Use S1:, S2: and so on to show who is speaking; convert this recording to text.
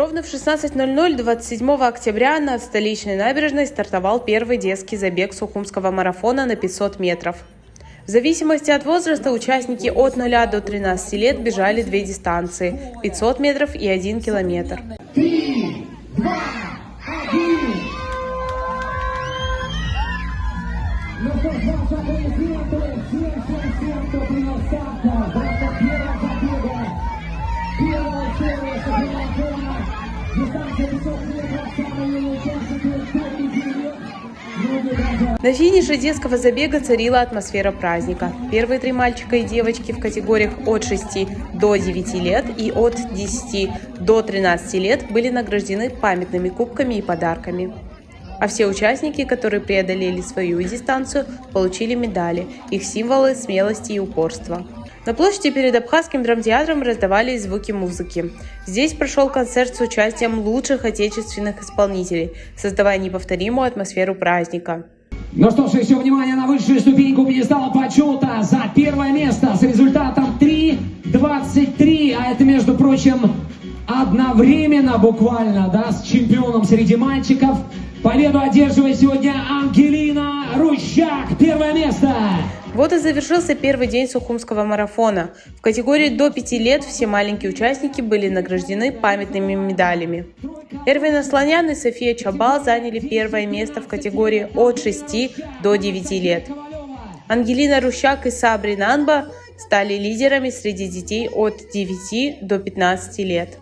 S1: Ровно в 16:00 27 октября на столичной набережной стартовал первый детский забег Сухумского марафона на 500 метров. В зависимости от возраста участники от 0 до 13 лет бежали две дистанции – 500 метров и 1 километр.
S2: 3, 2, 1. Ну что ж, ваши аплодисменты всем, кто принял старт в рамках первого забега, первого сервиса марафона, дистанция 500 метров, самые юные участники до 5 лет.
S1: На финише детского забега царила атмосфера праздника. Первые три мальчика и девочки в категориях от 6 до 9 лет и от 10 до 13 лет были награждены памятными кубками и подарками. А все участники, которые преодолели свою дистанцию, получили медали, их символы смелости и упорства. На площади перед Абхазским драмтеатром раздавались звуки музыки. Здесь прошел концерт с участием лучших отечественных исполнителей, создавая неповторимую атмосферу праздника.
S2: Ну что ж, еще внимание на высшую ступеньку пьедестала почета за первое место с результатом 3:23. А это, между прочим, одновременно буквально, да, с чемпионом среди мальчиков. Победу одерживает сегодня Ангелина Рущак. Первое место.
S1: Вот и завершился первый день Сухумского марафона. В категории до 5 лет все маленькие участники были награждены памятными медалями. Эрвин Асланян и София Чабал заняли первое место в категории от 6 до 9 лет. Ангелина Рущак и Сабри Нанба стали лидерами среди детей от 9 до 15 лет.